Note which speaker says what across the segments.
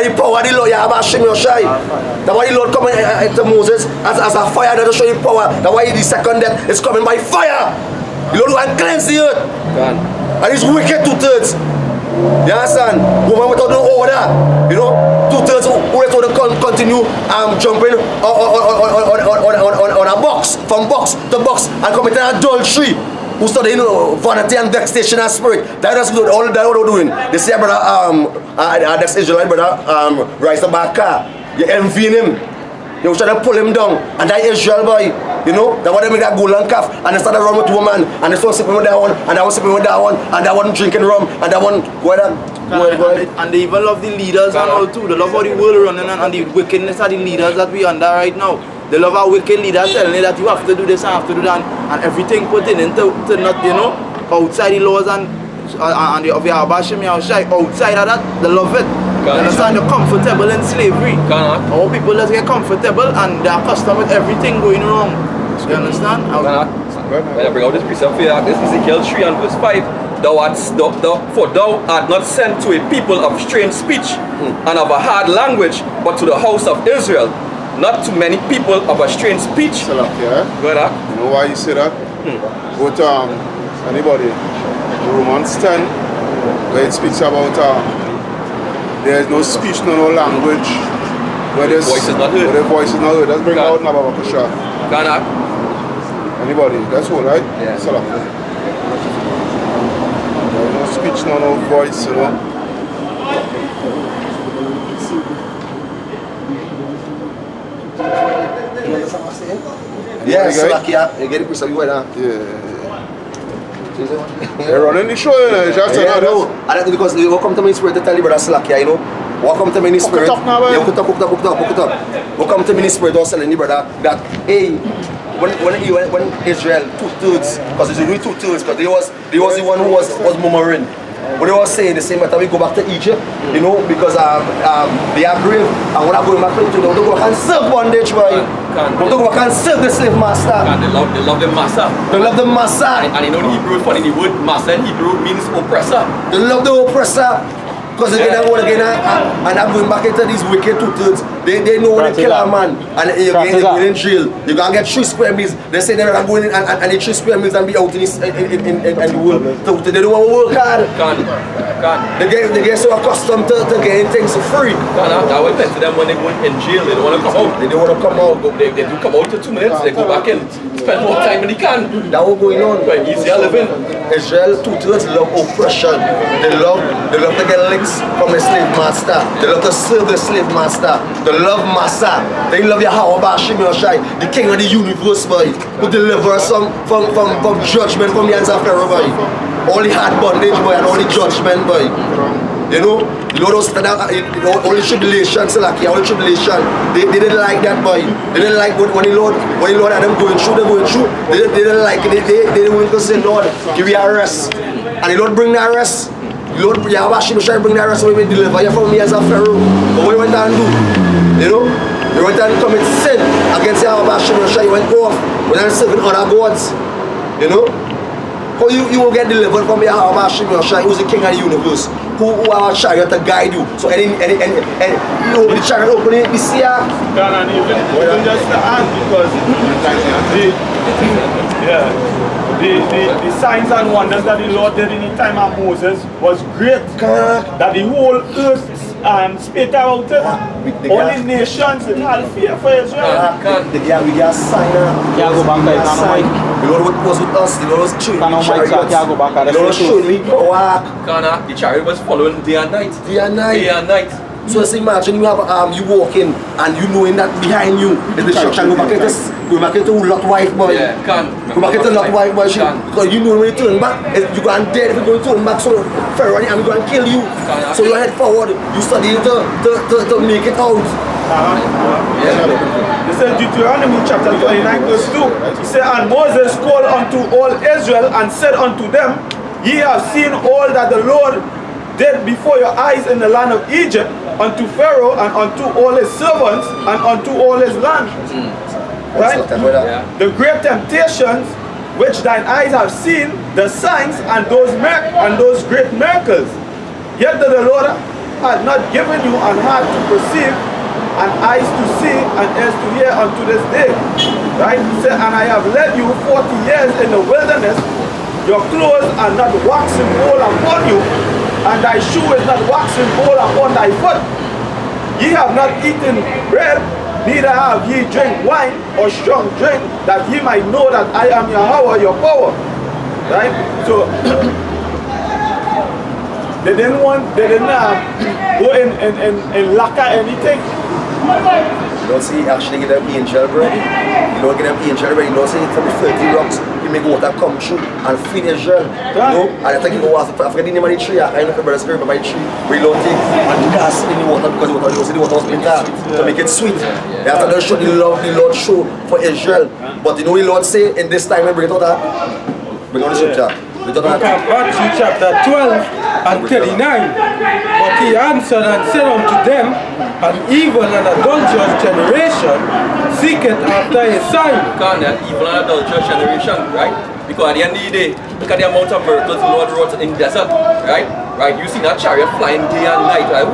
Speaker 1: the power of the Lord, that's why the Lord come to Moses as a fire that will show you power. That's why the second death is coming by fire. The Lord will cleanse the earth. And it's wicked 2/3. You understand? Woman without no order. You know, 2/3 who let to continue jumping on a box, from box to box, and committing adultery. Who study, you know, vanity and vexation and spirit. That's all that what they're doing. They say, brother, that's Israelite brother, rise the back car. You envying him. You try to pull him down. And that Israel boy, you know, that what they make that golden calf, and they started running with woman, and they started sleeping with that one, and that one sleeping with that one, and that one drinking rum, and that one
Speaker 2: and they even love the leaders and all too. They love how the world running and the wickedness of the leaders that we under right now. They love our wicked leaders telling you that you have to do this and have to do that, and everything put in into not, you know, outside the laws and the of your bashing me outside of that, they love it. You understand? They're comfortable in slavery. All people just get comfortable and they're accustomed with everything going wrong. You understand?
Speaker 3: When I bring out this precept for you, this is Ezekiel 3 and verse 5. For thou art not sent to a people of strange speech and of a hard language, but to the house of Israel. Not to many people of a strange speech.
Speaker 4: Go ahead. You know why you say that? But anybody, Romans 10, where it speaks about there is no speech, no language, where their voice is not heard. Let's bring out Nababakusha. Anybody, that's all, right?
Speaker 3: Yeah.
Speaker 4: There's no speech, no voice, you know.
Speaker 1: Yes, you get it, Chris, you
Speaker 4: yeah. They're running the show, you know. Just
Speaker 1: and because you come to me in spirit to tell you, brother Slakia, you know. Welcome to me in spirit. Hook it up. Welcome to me in spirit, also telling you, brother, that hey, when Israel 2/3, because it's really 2/3, because they was the one who was murmuring. What they were saying the same time we go back to Egypt, you know, because they are brave, and when I go back to Egypt, they don't go back and serve bondage, boy. They don't go back and serve the slave master.
Speaker 3: They love the master.
Speaker 1: They love the master.
Speaker 3: And you know the Hebrew, funny, the word master in Hebrew means oppressor.
Speaker 1: They love the oppressor. Because again, and I'm going back into these wicked 2/3. They know when they kill a man and you're going in jail. You're going to get 3 square meals. They say they're going in and the 3 square meals and be out in the world. They don't want to work hard. They get so accustomed to getting things for free.
Speaker 3: That was meant to them when they go in jail. They don't want to come out.
Speaker 1: They don't want to come out.
Speaker 3: They do come out for 2 minutes. They go back in, spend more time than they can.
Speaker 1: That's what's going on.
Speaker 3: Easier living.
Speaker 1: Israel 2/3 love oppression. They love to get licks from the slave master. They love to serve the slave master. They love massa. They love Yahweh Bashim Yoshai, the king of the universe, boy, who delivers us from judgment from the hands of Pharaoh, boy. All the hard bondage, boy, and all the judgment, boy. You know, those all the tribulation, so like all the tribulation, they didn't like that, boy. They didn't like when the Lord had them going through, they didn't like it. They didn't want to say, Lord, give you a rest. And the Lord bring that rest. Lord, Yahweh Shai bring that rest away and deliver you from the hands of Pharaoh. But what you went and do? You know? You went and commit sin against Yahweh Shai. You went off. You went and serving other gods. You know? How you will get delivered from Yahweh Shai, who's the king of the universe, who are chariot to guide you. So any you know, the chariot opening this year.
Speaker 5: And even just to add, because the signs and wonders that the Lord did in the time of Moses was great. That the whole earth spit out it. All the nations had fear for Israel.
Speaker 1: We got a sign. The Lord was with us. The Lord was showing me chariots. The Lord was showing me power.
Speaker 3: The chariot was following day and night. Day and night.
Speaker 1: So just imagine you have you walking and you knowing that behind you is destruction. Go back into Lot wife, boy.
Speaker 3: Yeah,
Speaker 1: go back into Lot wife, boy. Because you know when you turn back, you're going dead if you're going to turn back. So Pharaoh and going to kill you. So you head forward. You study to make it out.
Speaker 5: This is Deuteronomy chapter 29 verse 2. He said, and Moses called unto all Israel and said unto them, ye have seen all that the Lord did before your eyes in the land of Egypt, unto Pharaoh and unto all his servants and unto all his land. Right? The great temptations which thine eyes have seen, the signs and those great miracles. Yet did the Lord had not given you an heart to perceive, and eyes to see, and ears to hear unto this day. Right? He said, and I have led you 40 years in the wilderness. Your clothes are not waxing old upon you, and thy shoe is not waxing old upon thy foot. Ye have not eaten bread, neither have ye drink wine or strong drink, that ye might know that I am Yahweh, your power. Right? So they didn't go in lack of anything.
Speaker 1: You don't see actually get them angel bread. You don't get them angel bread. You don't see it from the 30 rocks. You make water come through and feed Israel. You know? And I think you go I forget the name of the tree. I know the spirit of my tree. We don't take and cast in the water because the water, you see the water was bitter to make it sweet. After that show the love the Lord show for Israel. But you know the Lord say in this time, bring it out that. Bring on the scripture.
Speaker 6: Matthew chapter 12 and 39. But he answered and said unto them, an evil and adulterous generation seeketh after a sign.
Speaker 3: An evil and adulterous generation, right? Because at the end of the day, look at the amount of miracles the Lord wrought in the desert, right? Right? You see that chariot flying day and night, right?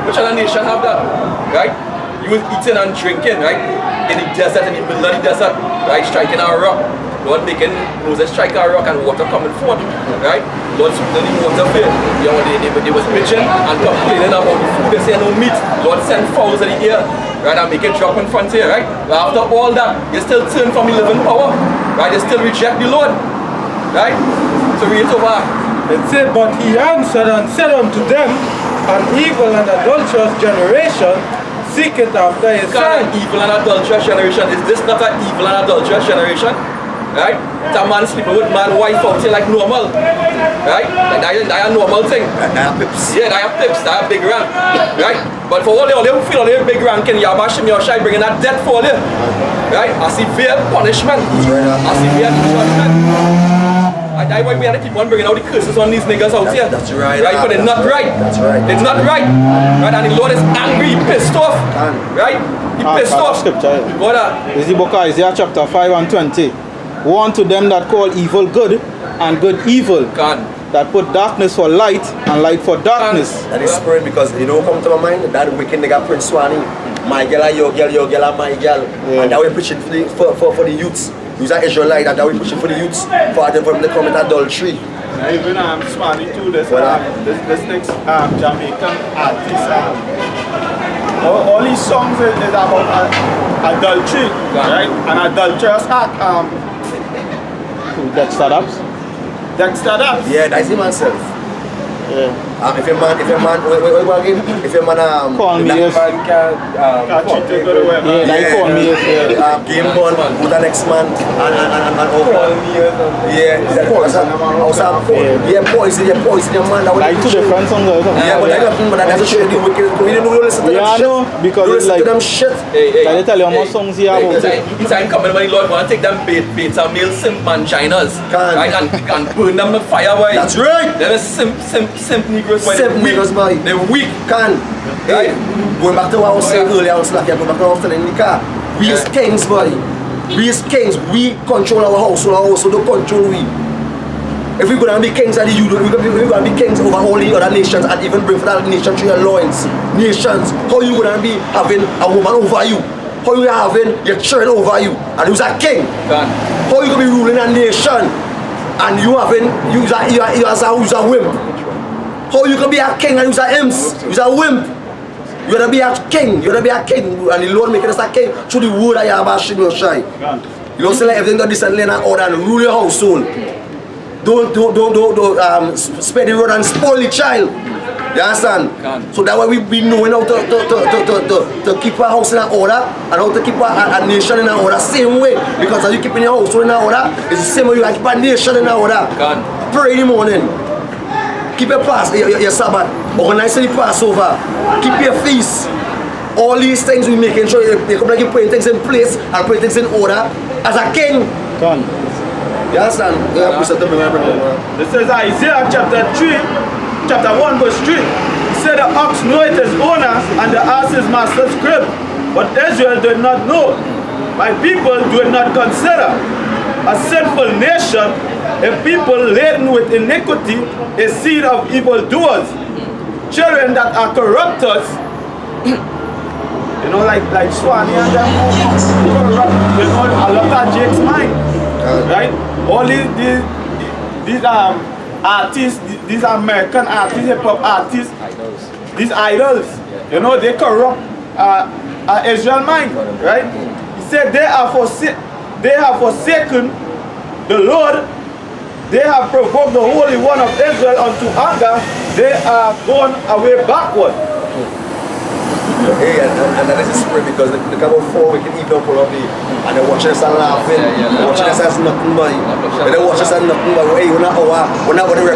Speaker 3: Which other nation have that, right? You was eating and drinking, right? In the desert, in the middle of the desert, right? Striking a rock. Lord making Moses strike a rock and water coming forth, right? Lord sweetening the water fair. You know, they was bitching and complaining about the food. They say no meat. Lord sent fowls in the air, right? And make it drop in front here, right? But after all that, they still turn from the living power, right? They still reject the Lord, right? So read it over.
Speaker 6: It said, but he answered and said unto them, an evil and adulterous generation seeketh after a sign.
Speaker 3: An evil and adulterous generation. Is this not an evil and adulterous generation? Right? It's a man sleeping with man wife out here like normal. Right? Like that is a normal thing.
Speaker 1: Pips.
Speaker 3: Yeah, that are pips, that are big rank. Right? But for all they feel all the big rank in Yabashim Yoshai bringing that death for you. Right? A severe punishment. A severe judgment. And that's why we have to keep on bringing out the curses on these niggas out here.
Speaker 1: That's right.
Speaker 3: Right? But it's not right.
Speaker 1: That's right.
Speaker 3: It's not right. Right? And the Lord is angry, pissed off. Right? He pissed off.
Speaker 7: Scripture.
Speaker 3: What
Speaker 7: This is the book of Isaiah chapter 5 and 20. Woe unto them that call evil good and good evil. That put darkness for light and light for darkness.
Speaker 1: That is spirit because you know come to my mind that wicked nigga Prince Swani. My girl are your girl are my girl. Yeah. And that we're preaching for the youths. Use an Israelite and that we're pushing for the youths for them to commit adultery.
Speaker 5: Even Swani too, this next Jamaican artist, all these songs is about adultery, right? An adulterous act.
Speaker 7: Dexter Daps?
Speaker 5: Dexter Daps?
Speaker 1: Yeah, that's him himself.
Speaker 7: Yeah.
Speaker 1: If your man, if your man,
Speaker 7: call me yes. Call me yes.
Speaker 1: Game on, who the next man, and over. Yeah, poison, your man.
Speaker 7: Like two different songs.
Speaker 1: Yeah, but that's a shit. You don't listen to them shit.
Speaker 7: Yeah, because
Speaker 1: it's like them shit.
Speaker 7: I tell you how much songs here about.
Speaker 3: It's time coming when the Lord want to take them beta male simp manginas, right, and burn them with fire.
Speaker 1: That's right.
Speaker 3: Them is simp Negroes.
Speaker 1: Simp Negroes, boy.
Speaker 3: They're weak.
Speaker 1: Right? Going back to what I was saying earlier, I was like, going back to what I was telling in the car. We is kings, boy. We is kings. We control our household don't control we. If we're going to be kings of the youth, we're going to be kings over all the other nations and even bring for that nation to your loins. Nations, how you going to be having a woman over you? How you having your children over you? And who's a king? How you going to be ruling a nation? And you having, you's a wimp. How you can be a king and you's a imps? You's a wimp. You gotta be a king. You gotta be a king. And the Lord making us a king through the word of Yabashim Yoshai. You don't say like everything that decently and order and rule your household. Don't spend the road and spoil the child. You understand? So that way we knowing how to keep our house in order and how to keep a nation in order same way. Because as you keeping your household in order, it's the same way you keep a nation in order. Pray in the morning. Keep your Sabbath. Organize the Passover. Keep your feast. All these things we making sure you come like you putting things in place and putting things in order as a king. You understand?
Speaker 5: This is Isaiah chapter 1 verse 3. He said the ox knoweth his owner and the ass his master's crib. But Israel did not know. My people do not consider. A sinful nation, a people laden with iniquity, a seed of evildoers. children that are corruptors, you know, like Swanee and them, corrupt, you know, a lot of Jake's mind, right? All these artists, these American artists, hip-hop artists, these idols, you know, they corrupt Israel mind, right? He said they have forsaken the Lord, they have provoked the Holy One of Israel unto anger, they are gone away backward.
Speaker 1: Hey, and that is spirit because the couple 4 we can even pull up and they're watching us and laughing, watching us as nothing but they're watching us as nothing but hey, we're not going to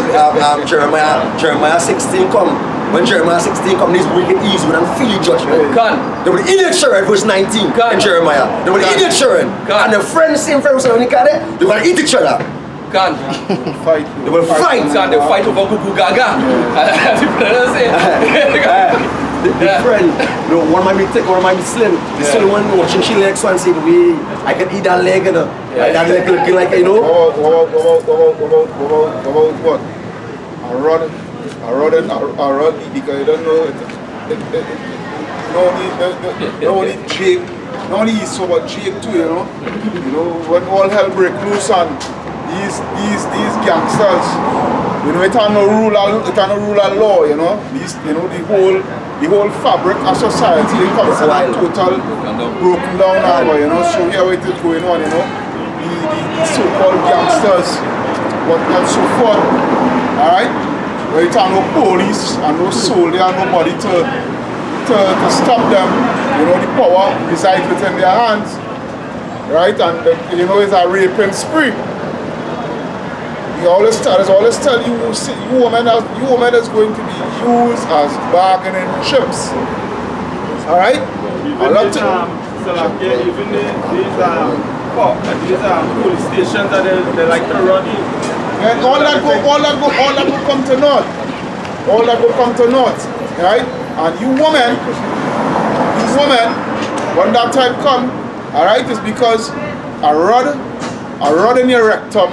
Speaker 1: Jeremiah 16 come. When Jeremiah 16 come, these wicked ease we don't feel judgment. They will eat it children, verse 19 in Jeremiah. They will eat it children. And the friends, same friends when they got it, they will eat each other.
Speaker 4: Fight.
Speaker 1: They will fight.
Speaker 3: They fight over Gugu Gaga.
Speaker 1: The friend, you know, one might be thick, one might be slim. The slim one watching she legs one say, I can eat that leg, you know. That leg looking like, you know.
Speaker 4: What? A rod, because you don't know no only is so about Jake too, you know. You know, when all hell break loose on these gangsters, you know, it has no rule of law, you know. These, you know, the whole fabric of society, it comes in a total broken down now, you know. So here it is going on, you know. The so-called gangsters, whatnot, so forth. Alright? Where it has no police and no soldier and nobody to stop them. You know, the power resides within their hands. Right? And you know, it's a raping spree. You always tell you women is going to be used as bargaining chips. Alright?
Speaker 5: Even these police stations that they like to run in.
Speaker 4: And all that will come to naught. All that will come to naught. Right? And you women, when that time come, alright, it's because a rod in your rectum,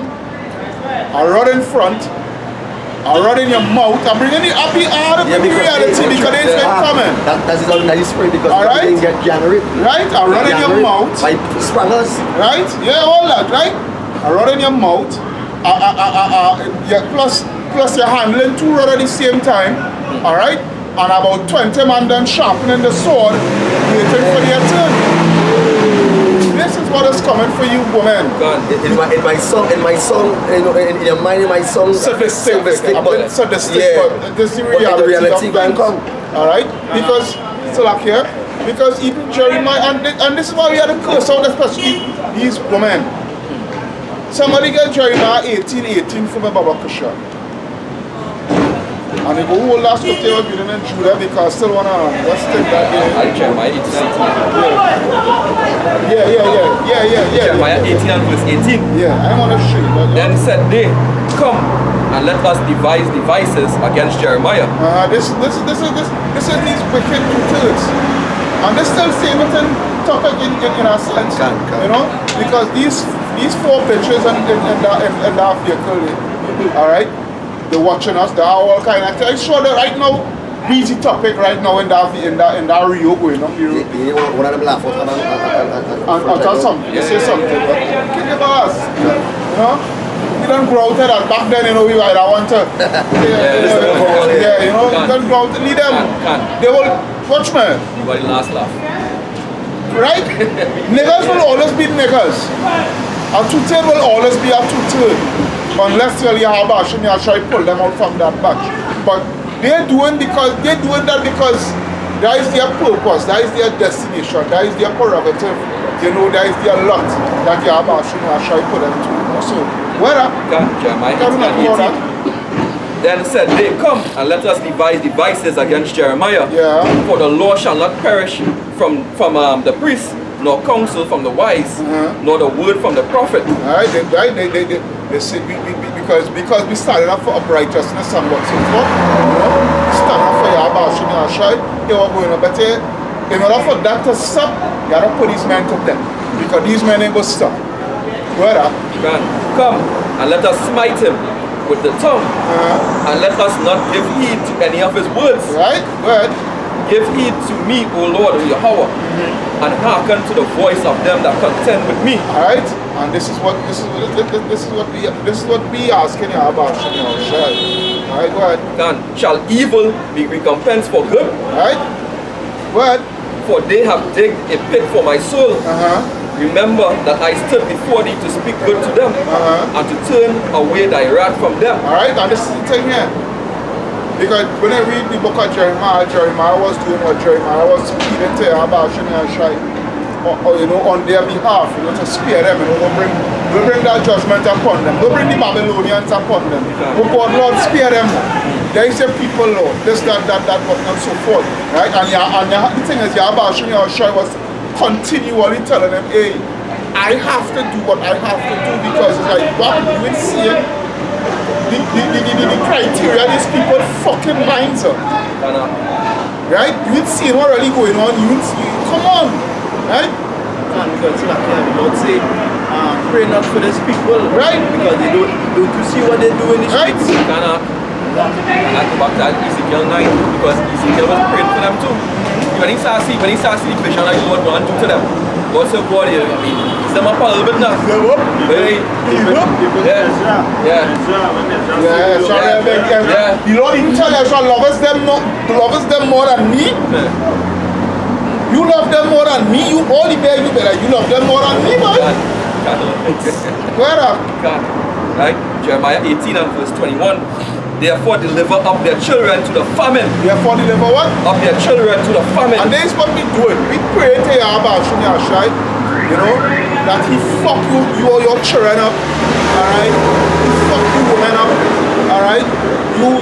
Speaker 4: a rod in front, a rod in your mouth, I'm bringing it up out of the reality because it's been coming.
Speaker 1: That's all that is spirit because
Speaker 4: right?
Speaker 1: they didn't get January.
Speaker 4: Right? A rod in your mouth.
Speaker 1: By spangles.
Speaker 4: Right? Yeah, all that, right? A rod in your mouth. Yeah, plus you're handling 2 rods at the same time. Alright? And about 20 men then sharpening the sword, waiting for their turn. This is what is coming for you, women.
Speaker 1: In my song, you know, in your mind, in my song,
Speaker 4: sadistic, but this is the reality
Speaker 1: can come.
Speaker 4: Alright? Because, so like here, because even Jeremiah, and this is why we had to curse out, especially these women. Somebody get Jeremiah 18:18 from a Baba Kusha. And they go hold that scripture of reading in Judah because I still want to let's take that there.
Speaker 3: Jeremiah 18.
Speaker 4: Yeah.
Speaker 3: Jeremiah 18 and verse 18.
Speaker 4: Yeah, I want to show you.
Speaker 3: Then said they, come and let us devise devices against Jeremiah.
Speaker 4: This is these wicked two-thirds. And this still same topic in a sense. You know? Because these 4 bitches in that vehicle, alright? They're watching us, they're all kind of things. I sure that right now, busy topic right now in that Rio going on.
Speaker 1: One of them laugh out
Speaker 4: and tell something, you say something. Can you us? You know? We don't grow out that back then, you know, we might want to. You know, we don't grow out, lead them. They will, watch me.
Speaker 3: Everybody last laugh.
Speaker 4: Right? Niggas will always be niggas. A 2/3 will always be a 2/3. Unless you have a shame, you try to pull them out from that batch. But they're doing that because that is their purpose, that is their destination, that is their prerogative. You know, that is their lot that you have a shame, you try to put them to. So, where
Speaker 3: Jeremiah 18. Then said they, come and let us devise devices against Jeremiah.
Speaker 4: Yeah.
Speaker 3: For the law shall not perish from the priest, nor counsel from the wise, nor the word from the prophet.
Speaker 4: Alright, they say because we started off for uprightness and what's so forth. You know, we started off for your about you were going on, but in order for that to stop, you gotta put these men to death. Because these men ain't gonna stop. Where
Speaker 3: come and let us smite him, with the tongue, and let us not give heed to any of his words.
Speaker 4: Right? Good.
Speaker 3: Give heed to me, O Lord, Yahweh, and hearken to the voice of them that contend with me.
Speaker 4: Alright? And this is what we asking you about, Alright, go ahead.
Speaker 3: And shall evil be recompensed for good?
Speaker 4: Alright? Go ahead.
Speaker 3: For they have digged a pit for my soul. Remember that I stood before thee to speak good to them, and to turn away thy wrath from them.
Speaker 4: Alright, and this is the thing here. Because when I read the book of Jeremiah, Jeremiah was doing what Jeremiah was speaking to about Shai, or on their behalf, to spare them, don't bring that judgment upon them, don't bring the Babylonians upon them. But God, Lord, spare them. There is a people, Lord, this, that, and so forth. Right? And the thing is, Shai was continually telling them, hey, I have to do what I have to do, because it's like, what you would see the criteria these people fucking minds up. Right? You would see what really going on, you would see, come on. Right?
Speaker 2: And because like the Lord say, pray not for these people.
Speaker 4: Right?
Speaker 2: Because they don't you see what they do in the streets.
Speaker 3: I go back to Ezekiel 9, because Ezekiel was praying for them too. When he starts see the vision like God want to do to them, God said, God, I mean, he's them up a little bit now. Hey,
Speaker 4: The Lord even tell Ezra, loves them more than me. You love them more than me. You only bear you better. You love them more than me, man. Where up?
Speaker 3: Right? Jeremiah 18 and verse 21. Therefore deliver up their children to the famine.
Speaker 4: Therefore deliver what?
Speaker 3: Up their children to the famine.
Speaker 4: And this is what we do. We pray to Yahweh, that he fuck you or your children up. Alright? He fuck you women up. Alright? You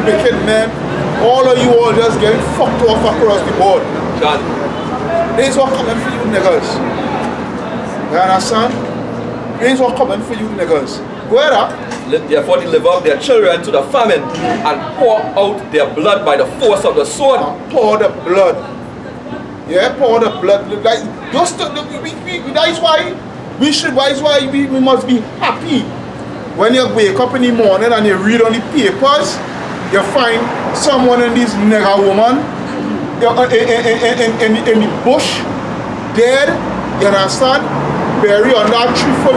Speaker 4: wicked men. All of you all just getting fucked off across the board.
Speaker 3: God.
Speaker 4: This is what coming for you niggas. You understand? This is what coming for you niggas. Go ahead up.
Speaker 3: Therefore deliver up their children to the famine, and pour out their blood by the force of the sword.
Speaker 4: Pour the blood. Yeah, pour the blood. Like, just that is why we must be happy. When you wake up in the morning and you read on the papers, you find someone in this nigger woman in the bush, dead, you understand? Buried on that 3 foot,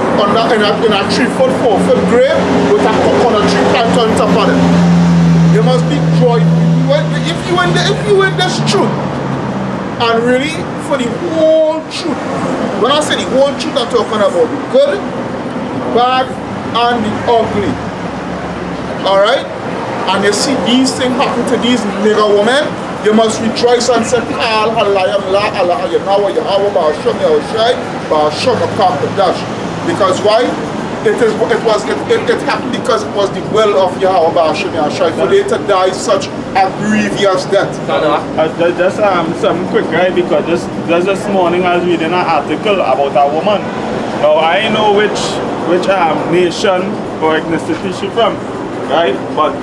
Speaker 4: in a 3 foot, 4 foot grave with a coconut tree plant on top of it. You must be joy. If you in this truth, and really for the whole truth, when I say the whole truth, I'm talking about the good, bad, and the ugly. Alright? And you see these things happen to these nigger women, you must rejoice and say, Kal halayam la Allah Yahweh Yahweh Ba'asham Yahushai Ba'asham Akapadash. Because why? It happened because it was the will of Yahweh Ba'asham Yahushai for they to die such a grievous death.
Speaker 5: Just something quick, right? Because just this morning I was reading an article about a woman. Now I know which nation or ethnicity she's from, right? But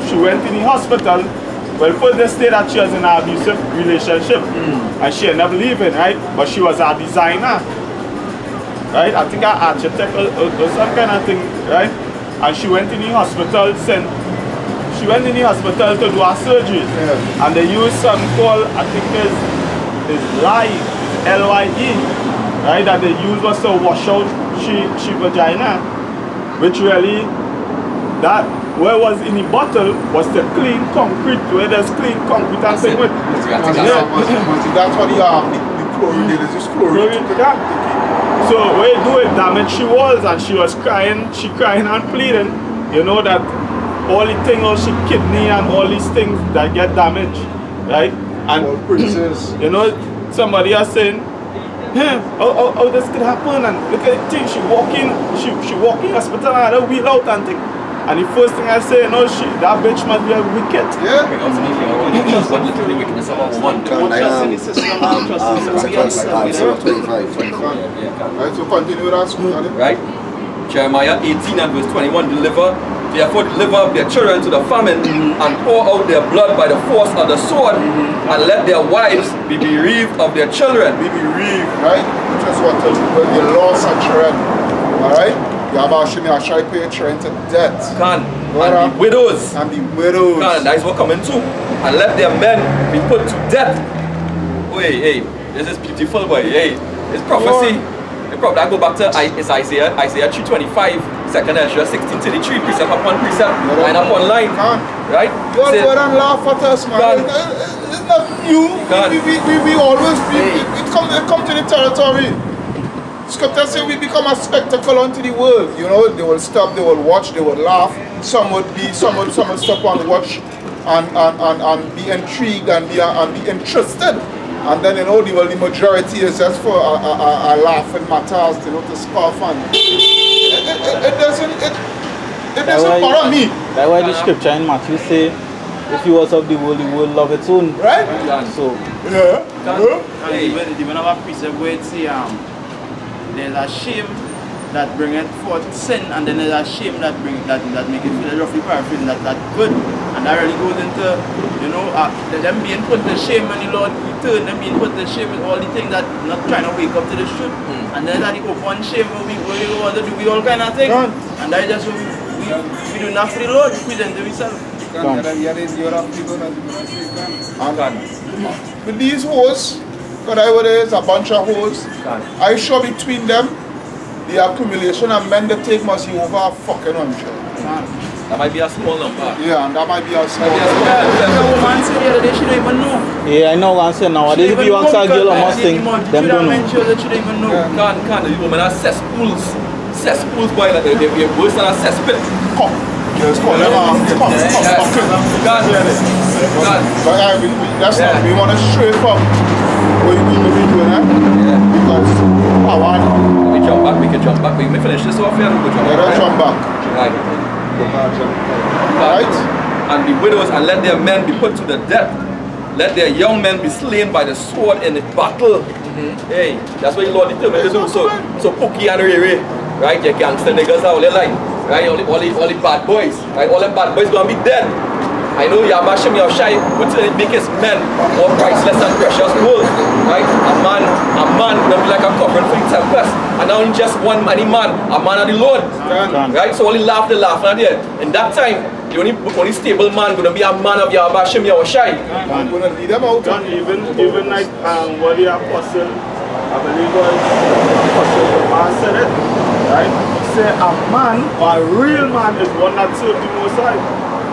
Speaker 5: she went in the hospital. Well, first they said that she was in an abusive relationship and she ended up leaving, right? But she was a designer, right? I think an architect or some kind of thing, right? And she went in the hospital, she went in the hospital to do her surgery. Yeah. And they used something called, I think is lye, L-Y-E, right? That they used was to wash out she vagina, which really, that where was in the bottle was the clean concrete, where there's clean concrete and thing with.
Speaker 4: That's what the chlorine is, just chlorine.
Speaker 5: So when you do it, damage she was, and she was crying and pleading, you know, that all the things, all she kidney and all these things that get damaged, right? And you know, somebody is saying, yeah, how this could happen, and look at the thing, she walk in hospital and had a wheel out and thing. And the first thing I say, no, that bitch must be a wicked.
Speaker 4: Yeah.
Speaker 3: Trust in the wickedness of a woman.
Speaker 2: Trust in the system, trust in somebody else.
Speaker 4: Right, so continue with that school.
Speaker 3: Right? Jeremiah 18 and verse 21, therefore deliver up their children to the famine, and pour out their blood by the force of the sword, and let their wives be bereaved of their children.
Speaker 4: Be bereaved, right? Just what when you lost a children, alright? Yahweh Shemi Ashai pay your children to death.
Speaker 3: Can. and the widows.
Speaker 4: And the widows.
Speaker 3: God, that's what coming too. And let their men be put to death. Wait, hey, this is beautiful, boy. Hey, it's prophecy. That go back to Isaiah 3:25, 2nd Ezra 16:33, precept upon precept, line upon line. Right?
Speaker 4: You all go and laugh at us, man. It's not you. We always come to the territory. Scripture say we become a spectacle unto the world. You know, they will stop, they will watch, they will laugh. Some would stop and watch and be intrigued and be interested. And then, you know, the majority is just for a laughing matters, you know, to scoff and it doesn't bother me.
Speaker 7: That's why the scripture in Matthew say, if you was of the world love its own.
Speaker 4: Right?
Speaker 7: So
Speaker 2: even our precept where it say there's a shame that bringeth forth sin, and then there's a shame that make it feel roughly paraphrasing that good. And that really goes into, you know, them being put to shame when the Lord return, them being put to shame with all the things that not trying to wake up to the truth. And then that the open shame where we want to do with all kind of things. And that is just what we do not for the Lord, we present to ourselves.
Speaker 4: With these hoes, whatever it is, a bunch of hoes, I sure between them, the accumulation of men they take must be over a fucking 100.
Speaker 3: That might be a small number.
Speaker 4: Yeah, and that might be a small number.
Speaker 7: yeah, I know what I'm saying nowadays. If you ask a girl or must think, them don't know.
Speaker 3: Can't the women are cesspools. Cesspools, boy, like they're worse than a cesspit.
Speaker 4: Come. Just call them out. Come. That's not, we want to straight from what we doing, eh?
Speaker 3: Yeah.
Speaker 4: Because I want.
Speaker 3: We can jump back. We may finish this off here. We
Speaker 4: Let's jump back.
Speaker 3: Right.
Speaker 4: Right?
Speaker 3: And the widows, and let their men be put to the death. Let their young men be slain by the sword in the battle. Hey, that's what the Lord determined to do. So Pookie and Ray, right? Your gangster niggas are all their life. Right? All the bad boys. Right? All the bad boys gonna be dead. I know Yabashim Yashai would say the biggest men more priceless and precious gold. Right? A man would be like a covering for the tempest. And now in just one man, a man of the Lord. Right? So only laugh the laugh not there. In that time, the only stable man gonna be a man of Yabashim Yashai.
Speaker 4: I'm gonna lead them out.
Speaker 5: Even like what the apostle, I believe was apostle man said it, right? He said a man, or a real man is one that serves the Most High.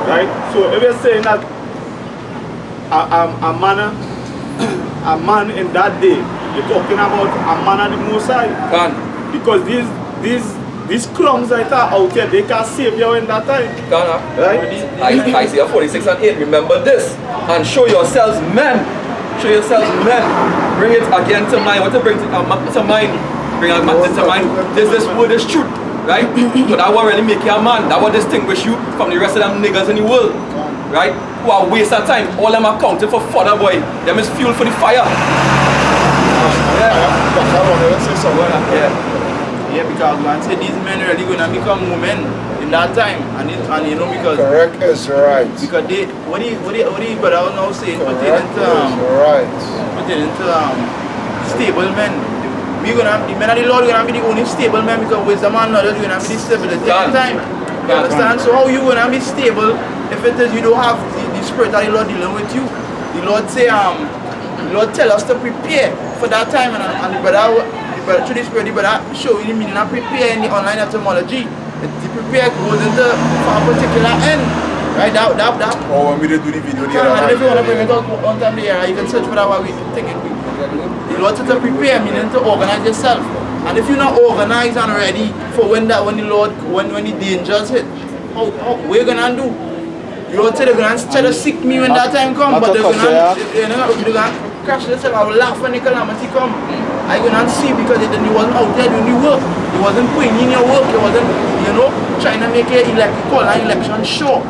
Speaker 5: Right? So if you're saying that a man in that day, you're talking about a man of the Most High. Because these clowns that are out here, they can't save you in that time.
Speaker 3: Right? Isaiah 46:8, remember this, and show yourselves men. Show yourselves men. Bring it again to mind. What to bring to mind? Bring it to mind. This word is truth. Right? So that will really make you a man. That will distinguish you from the rest of them niggas in the world. Right? Who are waste of time. All them are counted for fodder, boy. Them is fuel for the fire.
Speaker 2: Yeah, because man said these men really gonna become women in that time. And you know, because
Speaker 4: correct is right.
Speaker 2: Because they what do you but I will now say put it into stable men. The men of the Lord are going to be the only stable men, because wisdom and knowledge are going to be the stability at the time. You understand? So how you going to be stable if it is you don't have the spirit of the Lord dealing with you? The Lord say, the Lord tell us to prepare for that time, and the brother through the spirit, the brother show you the meaning of prepare in the online etymology. The prepare goes into for a particular end. Right? That.
Speaker 4: Oh, when we did do the video there.
Speaker 2: And if you want to bring it out on time there, you can search for that while we take it. The Lord said to prepare, meaning to organize yourself. And if you're not organized and ready for when the dangers hit, how we're gonna do? The Lord said they're gonna try to seek me when that time comes, but they're gonna crash themselves. I will laugh when the calamity come. I'm gonna see, because you wasn't out there doing the work. You wasn't putting in your work. You wasn't, trying to make an election show.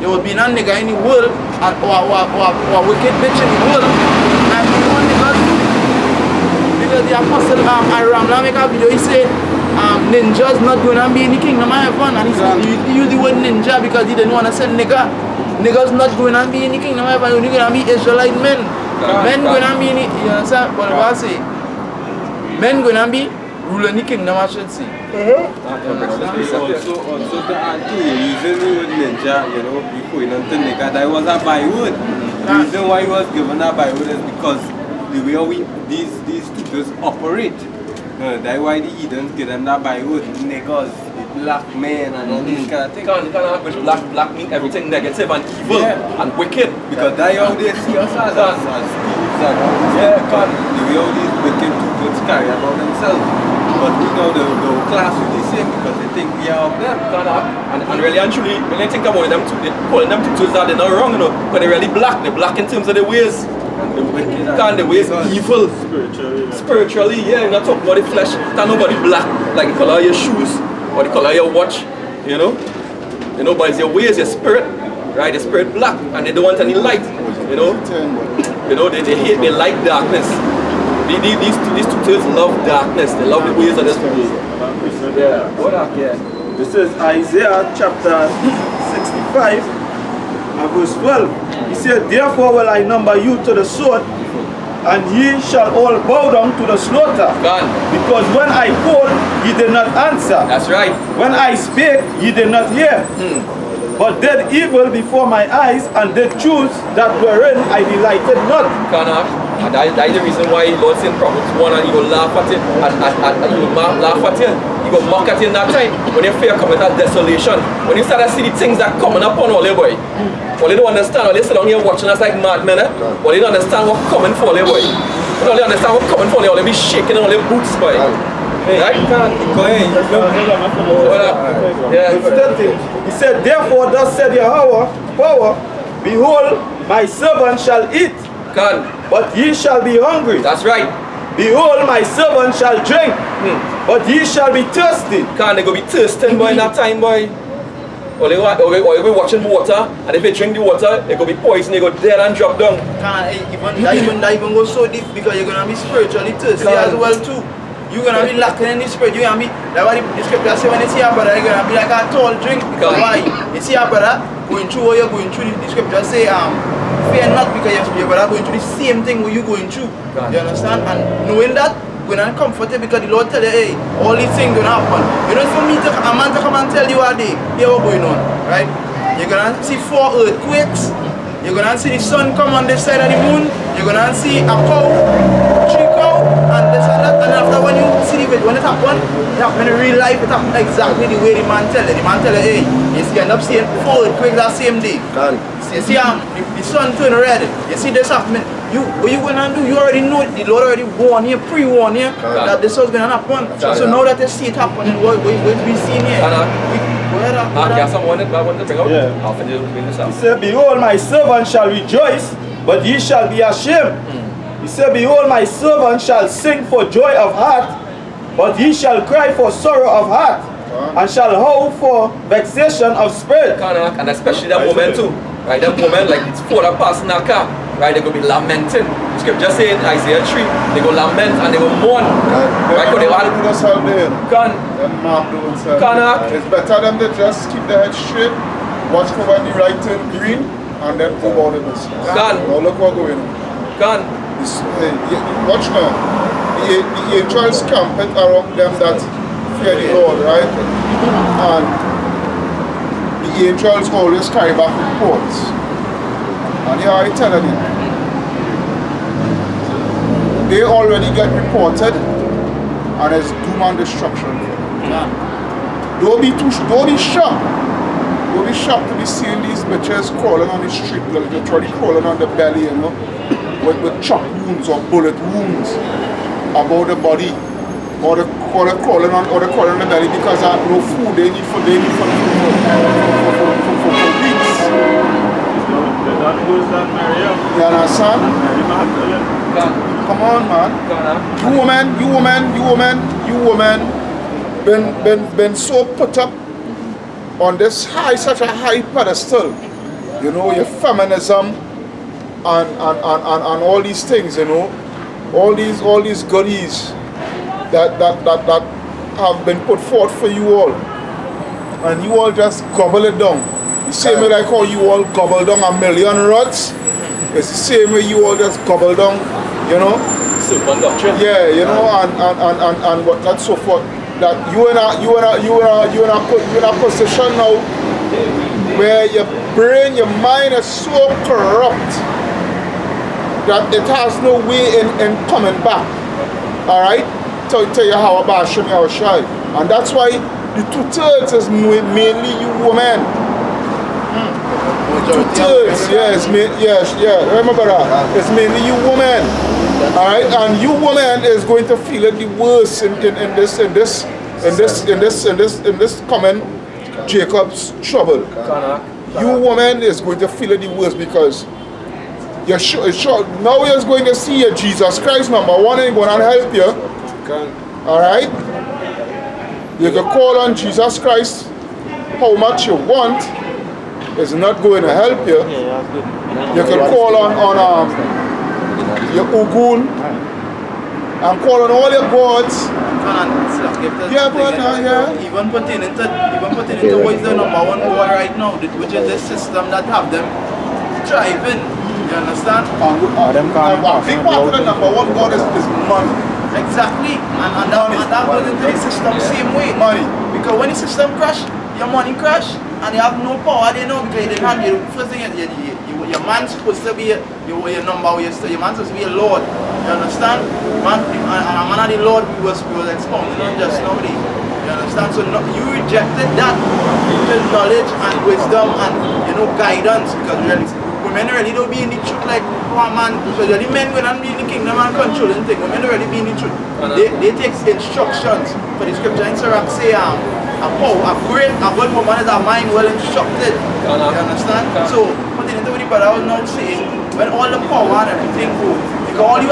Speaker 2: You was being a nigga in the world, or a wicked bitch in the world. Because the apostle Aram make a video, he said ninjas not going to be in the kingdom of heaven, and he used the word ninja because he didn't want to say nigga. Niggas not going to be in the kingdom of heaven, only going to be Israelite men. Men going to be in it, you understand what I say? Men going to be ruling the kingdom, I should say.
Speaker 6: Also to add to using the word ninja, you know, before you know, that was a byword. The reason why he was given a byword is because the way these tutors operate. That's why the Edens get them that byword, niggas, black men and all these kind of things.
Speaker 3: Which black mean everything negative and evil and wicked.
Speaker 6: Because that's how they see us as thieves and the way all these wicked tutors carry about themselves. But we know the class will be the same because they think we are of them.
Speaker 3: And really and truly, when you think about them, calling them tutors that they're not wrong, you know, but they're really black. They're black in terms of their ways. The wicked and the ways evil. Spiritually, yeah, you're not talking about the flesh. Can't nobody black like the color of your shoes or the color of your watch, you know. You know, but it's your ways, your spirit, right? Your spirit black, and they don't want any light, you know. You know, they hate, they like darkness. These tutors love darkness. They love the ways of this world.
Speaker 5: This is Isaiah chapter 65 and verse 12. He said, therefore will I number you to the sword, and ye shall all bow down to the slaughter. Because when I called, ye did not answer.
Speaker 3: That's right.
Speaker 5: When I spake, ye did not hear. But did evil before my eyes, and did choose that wherein I delighted not.
Speaker 3: And that is the reason why Lord said in Proverbs 1, and he will laugh at it, and he will laugh at it, he will mock at it in that time, when your fear comes at desolation. When you start to see the things that coming upon all your boy. Well, they don't understand, well, they sit down here watching us like madmen, well, they don't understand what's coming for all your boy. They don't understand what's coming for all, they be shaking all their boots, boy. Right?
Speaker 5: He said, therefore thus said Yahweh, behold, my servant shall eat, but ye shall be hungry.
Speaker 3: That's right.
Speaker 5: Behold, my servant shall drink, but ye shall be thirsty.
Speaker 3: They go be thirsting, boy, in that time, boy. Or you be watching water, and if they drink the water, they go be poisoned, they go dead and drop down.
Speaker 2: That even go so deep, because you're gonna be spiritually thirsty as well too. You're gonna be lacking in the spirit. You're gonna be, that's why the scripture say when you see a brother, you're gonna be like a tall drink. Because why? You see a brother going through what you're going through. The scripture say, fear not, because your brother going through the same thing what you're going through. You understand? And knowing that, we're not comforted, because the Lord tell you, hey, all these things gonna happen. You know, for me, a man to come and tell you a day, here what's going on, right? You're gonna see 4 earthquakes. You're gonna see the sun come on this side of the moon. You're gonna see a cow, 3 cows, and this and that. And after when you see it, when it happens in real life, it happens exactly the way the man tell you. The man tell you, hey, you end up seeing 4 earthquakes that same day. You see the sun turn red. You see this happening. What you gonna do? You already know it. The Lord already warned you, pre-warned you that this was gonna happen. So now that you see it happening, what we see here?
Speaker 5: He said, behold, my servant shall rejoice, but ye shall be ashamed. He said, behold, my servant shall sing for joy of heart, but ye shall cry for sorrow of heart, and shall howl for vexation of spirit.
Speaker 3: And especially that moment too. Right, that moment, like it's falling past in a car, right, they're going to be lamenting. The scripture saying Isaiah 3, they go lament and they go mourn. Right, because they want to do
Speaker 4: something. It's better than they just keep their head straight, watch for when the right turn green, and then go about it. Now look what's going on. Watch now. The angels camping around them that fear the Lord, right? And the angels always carry back reports. And here I tell you, they already get reported, and there's doom and destruction. Don't be shocked. Don't be shocked to be seeing these bitches crawling on the street, literally crawling on the belly, you know, with chop wounds or bullet wounds about the body, or they're crawling on the belly because they have no food. They need for weeks. You understand? Come on, man. You woman, been so put up on this such a high pedestal. You know, your feminism and all these things. You know, all these goodies that have been put forth for you all, and you all just gobble it down. The same way like how you all gobble down a million rods, it's the same way you all just gobble down, you know,
Speaker 3: serpent doctrine.
Speaker 4: Yeah, you know, and whatnot, so forth. That you in a position now where your brain, your mind is so corrupt that it has no way in coming back. Alright? Tell you how about Shemi or Shai. And that's why the 2/3 is mainly you women. 2/3, yes, remember that. It's mainly you women. Alright, and you women is going to feel it the worst in this coming Jacob's trouble. You woman is going to feel it the worst because you're sure now you're going to see your Jesus Christ number one ain't going to help you. Alright? You can call on Jesus Christ how much you want. It's not going to help you. You can call on your Ugun and call on all your gods.
Speaker 2: Even putting into what is the number one war right now, which is the system that have them thriving. You understand?
Speaker 4: A big part of the number one god is money.
Speaker 2: Exactly. And that goes into the system same way.
Speaker 4: Money.
Speaker 2: Because when the system crash, your money crash, and you have no power, they know because they can't. First thing your man's supposed to be your number, your man's supposed to be a lord. You understand? Man, and a man of the Lord we was expounding on just nobody. You understand? So you rejected that knowledge and wisdom and guidance because really women really don't be in the truth like one man. So the men will not be in the kingdom and controlling things. Women don't really be in the truth. They take instructions. For the scripture in Sirach say a good woman is a mind well instructed. You understand? So what I was now saying, when all the power and everything go, because all you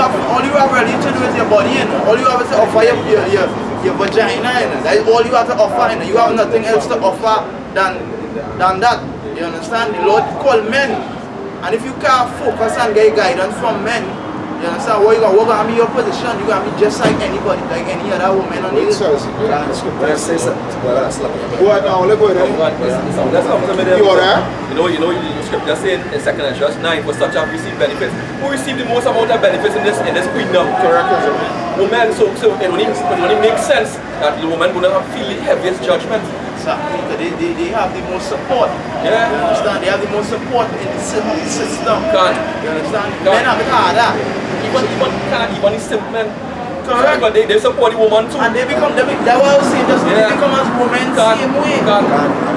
Speaker 2: have ready to do is your body, and all you have is to offer your vagina, and that is all you have to offer, and you have nothing else to offer than that. You understand? The Lord called men, and if you can't focus and get guidance from men, you understand what going to be your position? You're going to be just like anybody, like any other woman on the earth.
Speaker 4: Go ahead now, let's go ahead. You all right?
Speaker 3: You know, the scripture said in 2 Corinthians 9, for such have received benefits. Who received the most amount of benefits in this kingdom? Correct. Women, so it only makes sense that the woman will not feel the heaviest judgment.
Speaker 2: Exactly, they have the most support.
Speaker 3: Yeah.
Speaker 2: You understand? They have the most support in the system. You understand?
Speaker 3: Men
Speaker 2: have it harder.
Speaker 3: Even the simple men.
Speaker 2: Correct.
Speaker 3: But they support the woman too.
Speaker 2: And they become, that's what I was saying, they become as women same way.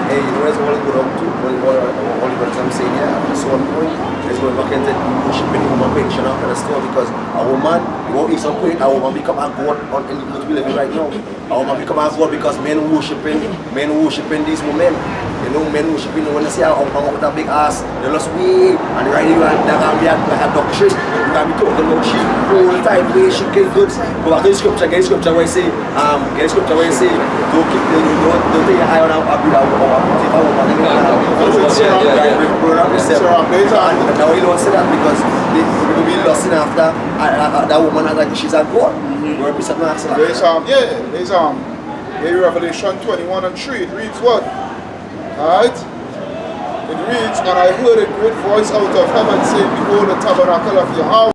Speaker 1: Hey, you know what's all good up to? What I'm saying here, at some point, is going back into worshiping the woman pension after the store because a woman, at some point, a woman become a god in the world we live in right now. A woman become a god because men worshiping these women. You know, men worshiping, when they say a woman with a big ass, they lost weight, and right here, they're going to be like a doctrine. You're going to be talking about she all the time, way she get goods. Go back to the scripture, get the scripture where you say, don't take your eye on a now you don't say that because they will be lusting after that woman like she's a god.
Speaker 4: There's Revelation 21:3. It reads what? Alright? It reads, and I heard a great voice out of heaven saying, behold, the tabernacle of Yahweh